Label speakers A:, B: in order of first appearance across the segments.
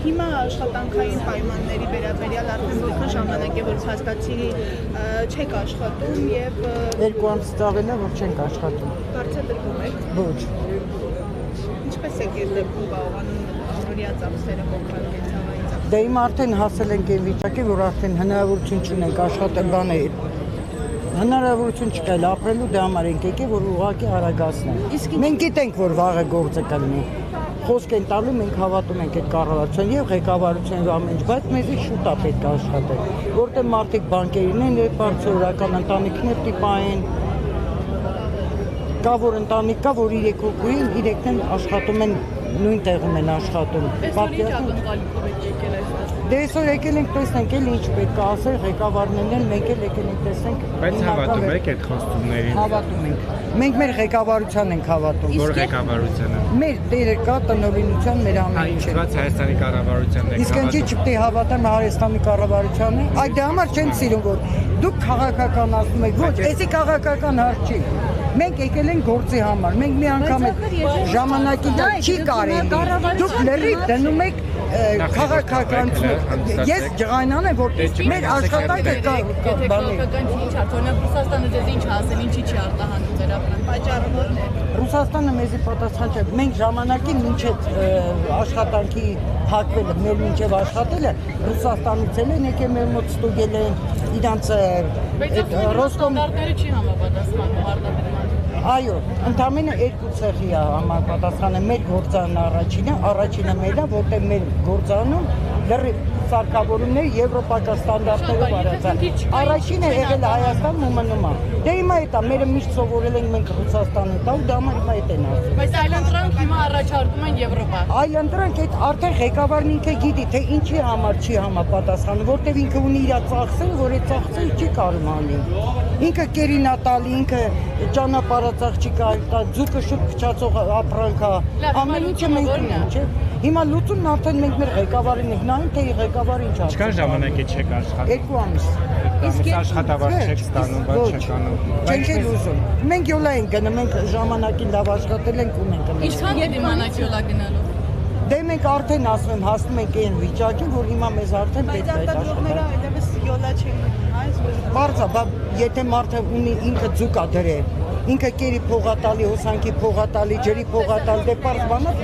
A: հիմա աշխատանքային պայմանների վերաբերյալ արդեն որքան ժամանակ է որ հասկացի չեք աշխատում եւ
B: 2 ամսից ավել է որ չենք աշխատում։
A: Բարձրացնում եք։
B: Ոչ։
A: Ինչպես է դեպքում բավականին օրյա ծախսերը փոխան կենցաղային ծախսերը։
B: Դե հիմա արդեն հասել ենք այն վիճակի, որ արդեն հնարավորություն չունենք աշխատել բաներ։ Հնարավորություն չկա ապրելու դրա համար ենք եկել, որ ուղղակի արագացնենք։ Մենք գիտենք, որ վաղը գործը կլինի։ Խոսք են տալու, մենք հավատում ենք այդ կառավարության եւ ղեկավարության ամեն ինչ, բայց մեզի շուտ է պետք է աշխատել, որտեղ մարդիկ բանկերին են բարձրորական ընտանիքներ տիպային, կա որ ընտանիք կա, որ 3 հոգուին 3-ն են աշխատում են նույն տեղում են աշխատում։ Դե այսօր եկել ենք տեսնենք էլ ինչ պետք է ասել ղեկավարներն են, մենք էլ եկել ենք տեսնենք։
C: Բայց հավատում եք այդ խոստումներին։
B: Հավատում ենք։ Մենք մեր ղեկավարության ենք հավատում։
C: Որ ղեկավարությանը։
B: Մեր դերը կա տնօրինության մեր ամեն ինչը։
C: Բայց Հայաստանի կառավարությանն եք
B: Իսկ ինչի՞ չպետք է հավատամ Հայաստանի կառավարությանը։ Այդ դրա համար չեն սիրում որ դուք քաղաքականացնում եք։ Ոչ, էսի քաղաքական հարց չի։ Մենք եկել ենք գործի համար։ Մենք մի անգամ ժամանակի դա չի կարելի։ Դուք լրիվ դնում եք քաղաքականություն։ Ես ջղայնան եմ որ մեր աշխատանքը կա բաներ։
A: Ինչ արդյոք Ռուսաստանը դες ինչ ասել, ինչի՞ չի արտահանում ձեր ապրանք։ Պատճառը ո՞րն է։
B: Ռուսաստանը մեզի պատասխան չէ։ Մենք ժամանակին մինչև աշխատանքի հակվելը, մեր մինչև աշխատելը Ռուսաստանից են եկել մեր մոտ ստուգել են իրանց
A: Ռոսկոմները չի համապատասխանում արտադրման։
B: Այո, ընդամենը 2 ցեղի է համապատասխանը մեր գործանն առաջինը մերն է, որտեղ մեր գործանում լրիվ սարքավորումներ եվրոպական ստանդարտներով արած է։ Առաջինը եղել է Հայաստանն ու մնում է։ Դե հիմա էտա, մերը միշտ սովորել ենք մենք Ռուսաստանի տա ու դա համար հիմա էտ են ասում։
A: Բայց այլընտրանք հիմա առաջարկում են Եվրոպա։
B: Այլընտրանք այդ արդեն ղեկավարն ինքը գիտի, թե ինչի համար չի համապատասխանում, որտեղ ինքը ունի իր ծախսերը, որ այդ ծախսերը չի կարող անի։ Ինքը կերինատալի, ինքը ճանապարհածախ չի կարող, ձուկը շուտ փչացող ապրանք է, ամեն ինչը մենք ունենք, չէ՞։ Հիմա լուծումն արդեն մենք մեր ղեկավարին ենք նայում, թե ղեկավարը ինչ ասում։
C: Ինչքան ժամանակ է չեք աշխատում։
B: 2 ամիս։
C: Իսկ աշխատավարձ չեք ստանում, բայց չեք անում։
B: Չենք էլ ուզում։ Մենք յոլա ենք գնում, մենք ժամանակին լավ աշխատել ենք ու մենք գնում։
A: Ինչքան է դիմանաց յոլա գնալու։
B: Դե մենք արդեն ասում եմ, հասնում ենք այն վիճակին, որ հիմա մեզ արդեն պետք է աշխատել։
A: Այդպես յոլա չեն գնում, այս
B: Բարձա, եթե մարդը ունի ինքը ձուկա դրել, ինքը կերի փողատալի, հոսանքի փողատալի, ջրի փողատալի, դե պարզ բանա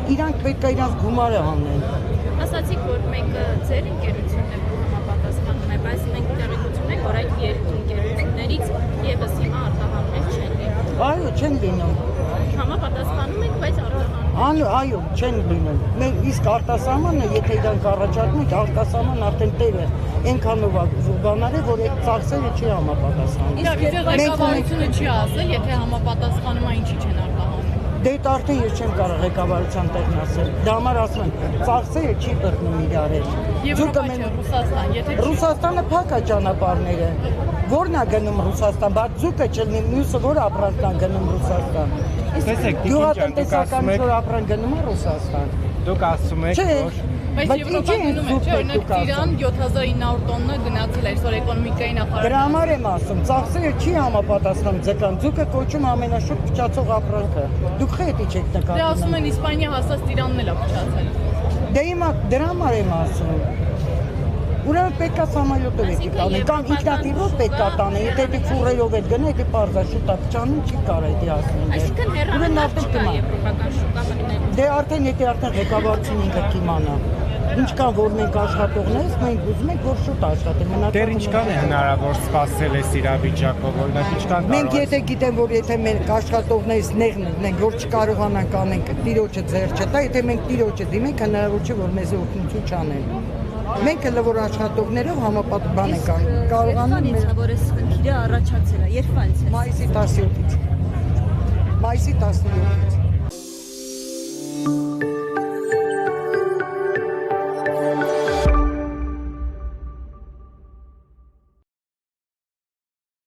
B: իրանք պետք է իրանք գումարը հանեն։
D: Ասացիք, որ մենք ձեր ընկերությունն եք համապատասխանում է, բայց մենք տեղեկություն ենք, որ այդ ընկերություններից եւս հիմա արտահանում եք չեն լինում։
B: Այո, չեն լինում։
D: Համապատասխանում եք, բայց արտահանում։
B: Այո, չեն լինում։ Մենք իսկ արտասահմանը, եթե իրանք առաջարկում են, արտասահման արդեն տերը այնքանով բանարի, որ այդ ծախսերը չի համապատասխանում։
A: Իսկ ղեկավարությունը չի ասել, եթե համապատասխանում է ինչի չեն արտահանում։
B: Դե դա արդեն ես չեմ կարող ղեկավարության տեղն ասել։ Դա համար ասում են, ծախսերը չի բռնում իրար հետ։
A: Եվրոպա չէ, Ռուսաստան, եթե
B: Ռուսաստանը փակ է ճանապարհները։ Որն է գնում Ռուսաստան, բայց ձուկը չլինի, մյուսը որ ապրանքն է գնում Ռուսաստան։
C: Տեսեք,
B: Գյուղատնտեսական որ ապրանք գնում է Ռուսաստան։
C: Դուք ասում եք, որ
A: բայց Եվրոպա գնում է, չէ, օրինակ Տիրան 7900 տոննա գնացել է այսօր էկոնոմիկայի նախարարը։
B: Դրա համար եմ ասում, ծախսերը չի համապատասխանում ձգան, ձուկը կոչում ամենաշուտ փչացող ապրանքը։ Դուք խետի չեք
A: Դե
B: նկատում։
A: ասում են Իսպանիա հասած Տիրանն էլ է փչացել։
B: Դե հիմա դրա համար եմ ասում։ Ուրեմն պետք է սամալյոտով եկի տանեն, կամ ինքնաթիռով պետք է տանեն, եթե դի ֆուրերով էլ գնա, եթե պարզա շուտա փչանում չի կարող դի ասում։
D: Այսինքն հեռահանված չկա եվրոպական շուկա մտնելու։
B: Դե արդեն եթե արդեն ղեկավարությունը ինքը կիմանա։ Ինչքան որ մենք աշխատողներս, մենք ուզում ենք որ շուտ աշխատեն։
C: դեռ ինչքան է հնարավոր սպասել այս իրավիճակով, օրինակ ինչքան
B: Մենք եթե գիտենք որ եթե մենք աշխատողներս նեղնենք, որ չկարողանանք անենք, տիրոջը ձեռ չտա, եթե մենք տիրոջը դիմենք, հնարավոր չէ որ մեզ օգնություն չանեն։ Մենք էլ որ աշխատողներով համապատասխան ենք կարողանում
D: մեր որ այս խնդիրը առաջացել է, երբ անցել։
B: Մայիսի 17-ից։